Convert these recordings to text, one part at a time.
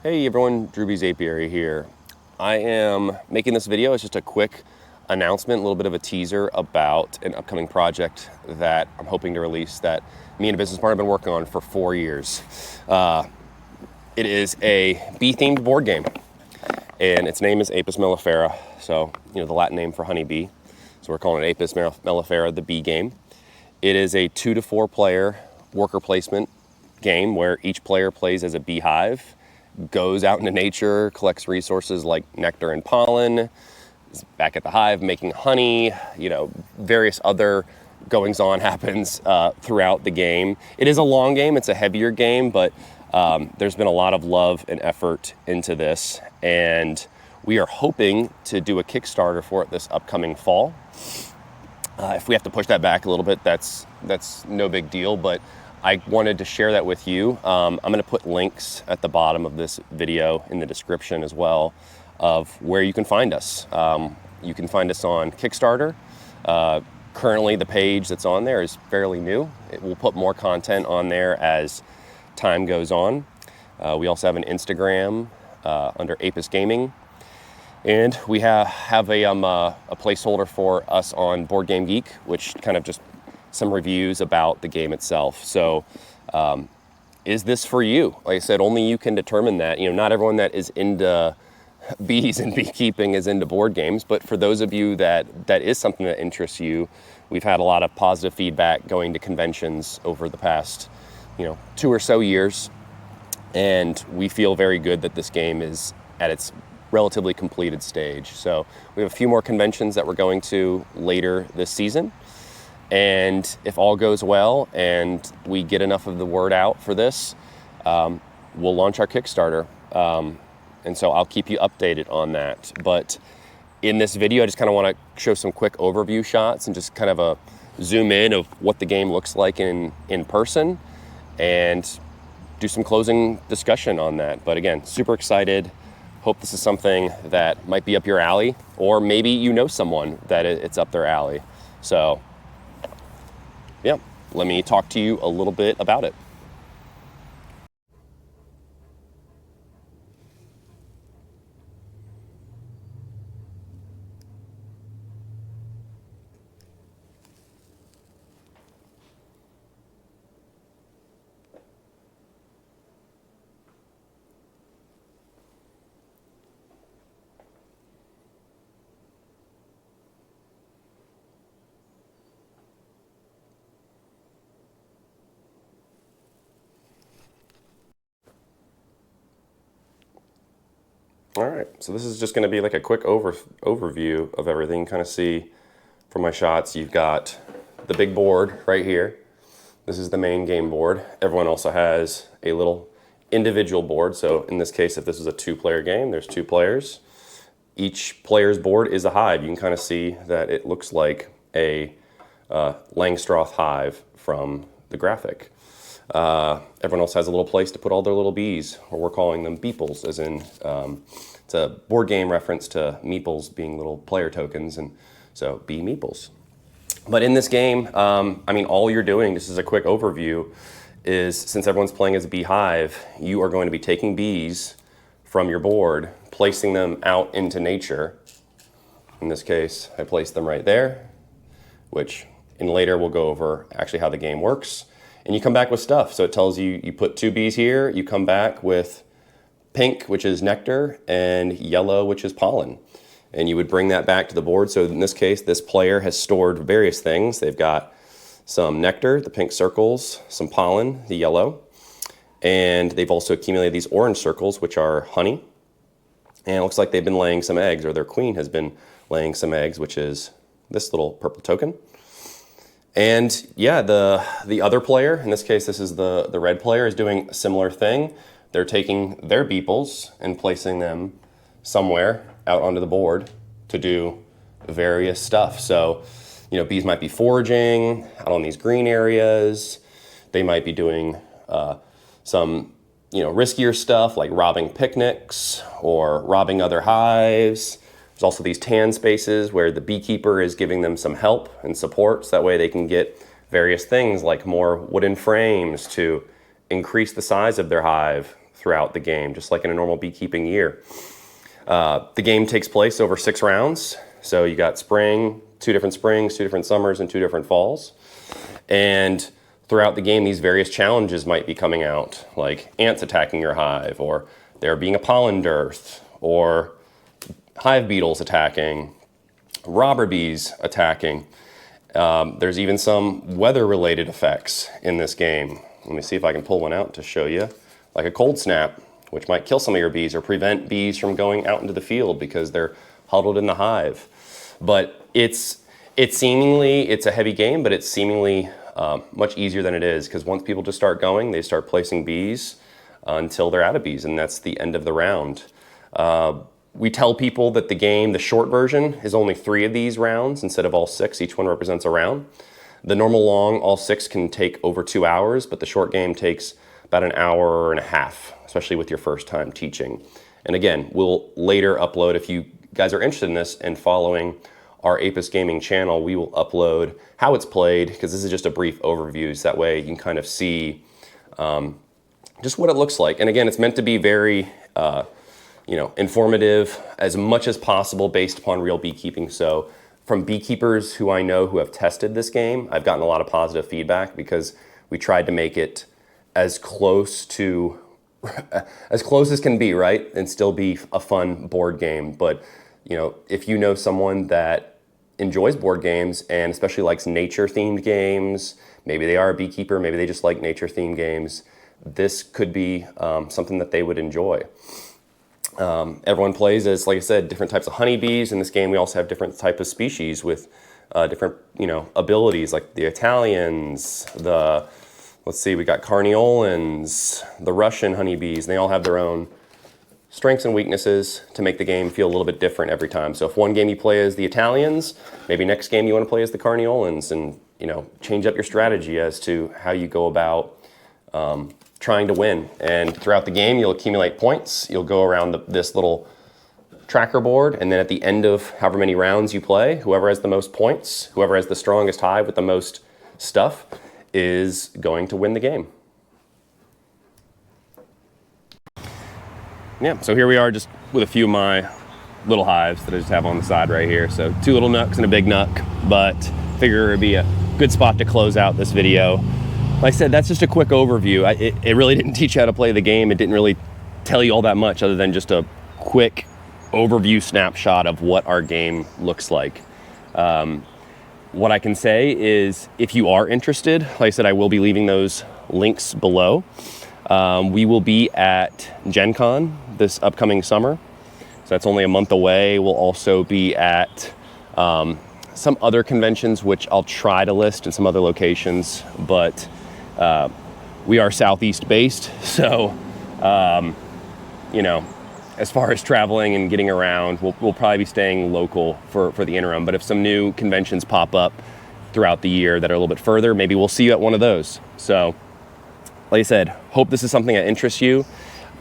Hey everyone, Drew Bees Apiary here. I am making this video. It's just a quick announcement, a little bit of a teaser about an upcoming project that I'm hoping to release that me and a business partner have been working on for 4 years. It is a bee-themed board game, and its name is Apis mellifera. So, the Latin name for honeybee. So we're calling it Apis mellifera, the bee game. It is a 2 to 4 player worker placement game where each player plays as a beehive, goes out into nature, collects resources like nectar and pollen, is back at the hive making honey, various other goings on happens throughout the game. It is a long game, it's a heavier game, but there's been a lot of love and effort into this, and we are hoping to do a Kickstarter for it this upcoming fall. If we have to push that back a little bit, that's no big deal, but I wanted to share that with you. I'm going to put links at the bottom of this video in the description as well of where you can find us. You can find us on Kickstarter. Currently, the page that's on there is fairly new. We'll put more content on there as time goes on. We also have an Instagram under Apis Gaming. And we have a placeholder for us on Board Game Geek, which kind of just some reviews about the game itself. So is this for you? Like I said, only you can determine that. Not everyone that is into bees and beekeeping is into board games, but for those of you that is something that interests you, we've had a lot of positive feedback going to conventions over the past 2 or so years, and we feel very good that this game is at its relatively completed stage. So we have a few more conventions that we're going to later this season. And if all goes well and we get enough of the word out for this, we'll launch our Kickstarter. And so I'll keep you updated on that. But in this video, I just kind of want to show some quick overview shots and just kind of a zoom in of what the game looks like in person and do some closing discussion on that. But again, super excited. Hope this is something that might be up your alley, or maybe you know someone that it's up their alley. So yeah, let me talk to you a little bit about it. All right, so this is just going to be like a quick overview of everything. Kind of see from my shots, you've got the big board right here. This is the main game board. Everyone also has a little individual board. So in this case, if this is a 2-player game, there's 2 players. Each player's board is a hive. You can kind of see that it looks like a Langstroth hive from the graphic. Everyone else has a little place to put all their little bees, or we're calling them beeples, as in it's a board game reference to meeples being little player tokens, and so bee meeples. But in this game, all you're doing, just as a quick overview, is since everyone's playing as a beehive, you are going to be taking bees from your board, placing them out into nature. In this case, I placed them right there, which in later we'll go over actually how the game works. And you come back with stuff. So it tells you, you put 2 bees here, you come back with pink, which is nectar, and yellow, which is pollen. And you would bring that back to the board. So in this case, this player has stored various things. They've got some nectar, the pink circles, some pollen, the yellow, and they've also accumulated these orange circles, which are honey. And it looks like they've been laying some eggs, or their queen has been laying some eggs, which is this little purple token. And yeah, the other player, in this case this is the red player, is doing a similar thing. They're taking their beeples and placing them somewhere out onto the board to do various stuff. So, bees might be foraging out on these green areas. They might be doing some, riskier stuff like robbing picnics or robbing other hives. There's also these tan spaces where the beekeeper is giving them some help and support, so that way they can get various things like more wooden frames to increase the size of their hive throughout the game, just like in a normal beekeeping year. The game takes place over 6 rounds. So you got spring, 2 different springs, 2 different summers, and 2 different falls. And throughout the game, these various challenges might be coming out, like ants attacking your hive, or there being a pollen dearth, or hive beetles attacking, robber bees attacking. There's even some weather-related effects in this game. Let me see if I can pull one out to show you, like a cold snap, which might kill some of your bees or prevent bees from going out into the field because they're huddled in the hive. But it's a heavy game, but it's seemingly much easier than it is, because once people just start going, they start placing bees until they're out of bees, and that's the end of the round. We tell people that the game, the short version, is only 3 of these rounds instead of all 6. Each one represents a round. The normal long, all 6 can take over 2 hours, but the short game takes about an hour and a half, especially with your first time teaching. And again, we'll later upload, if you guys are interested in this and following our Apis Gaming channel, we will upload how it's played, because this is just a brief overview, so that way you can kind of see just what it looks like. And again, it's meant to be very informative as much as possible based upon real beekeeping. So from beekeepers who I know who have tested this game, I've gotten a lot of positive feedback, because we tried to make it as close as can be, right? And still be a fun board game. But if you know someone that enjoys board games and especially likes nature-themed games, maybe they are a beekeeper, maybe they just like nature-themed games, this could be something that they would enjoy. Everyone plays as, like I said, different types of honeybees. In this game, we also have different types of species with different, abilities, like the Italians, we got Carniolans, the Russian honeybees, and they all have their own strengths and weaknesses to make the game feel a little bit different every time. So if one game you play as the Italians, maybe next game you want to play as the Carniolans, and change up your strategy as to how you go about trying to win. And throughout the game, you'll accumulate points. You'll go around this little tracker board, and then at the end of however many rounds you play, whoever has the most points, whoever has the strongest hive with the most stuff, is going to win the game. Yeah, so here we are just with a few of my little hives that I just have on the side right here. So 2 little nooks and a big nook, but figure it would be a good spot to close out this video. Like I said, that's just a quick overview. It really didn't teach you how to play the game. It didn't really tell you all that much other than just a quick overview snapshot of what our game looks like. What I can say is, if you are interested, like I said, I will be leaving those links below. We will be at Gen Con this upcoming summer, so that's only a month away. We'll also be at some other conventions, which I'll try to list in some other locations, but we are Southeast based, so as far as traveling and getting around, we'll probably be staying local for the interim. But if some new conventions pop up throughout the year that are a little bit further, maybe we'll see you at one of those. So like I said, hope this is something that interests you.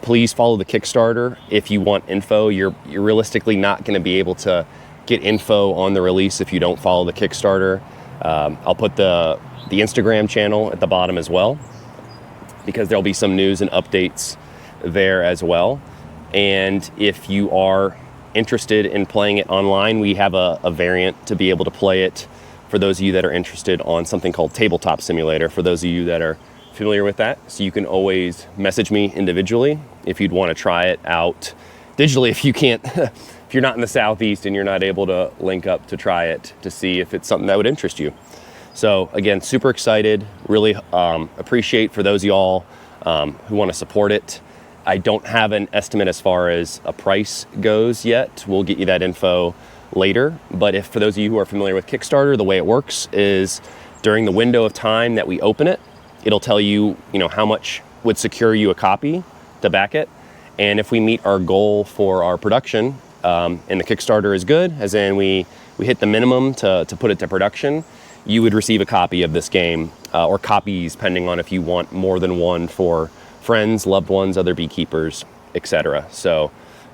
Please follow the Kickstarter. If you want info, you're realistically not going to be able to get info on the release if you don't follow the Kickstarter. I'll put the Instagram channel at the bottom as well, because there'll be some news and updates there as well. And if you are interested in playing it online, we have a variant to be able to play it for those of you that are interested on something called Tabletop Simulator, for those of you that are familiar with that. So you can always message me individually if you'd want to try it out digitally, if you can't, if you're not in the Southeast and you're not able to link up to try it, to see if it's something that would interest you. So again, super excited, really appreciate for those of y'all who want to support it. I don't have an estimate as far as a price goes yet. We'll get you that info later. But if for those of you who are familiar with Kickstarter, the way it works is during the window of time that we open it, it'll tell you, how much would secure you a copy to back it. And if we meet our goal for our production, and the Kickstarter is good, as in we hit the minimum to put it to production, you would receive a copy of this game, or copies, depending on if you want more than one for friends, loved ones, other beekeepers, etc. So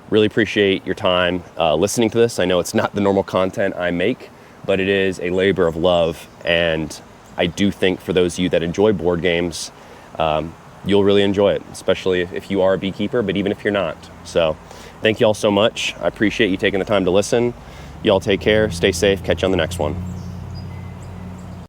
really appreciate your time listening to this. I know it's not the normal content I make, but it is a labor of love. And I do think for those of you that enjoy board games, you'll really enjoy it, especially if you are a beekeeper, but even if you're not. So thank you all so much. I appreciate you taking the time to listen. Y'all take care, stay safe, catch you on the next one.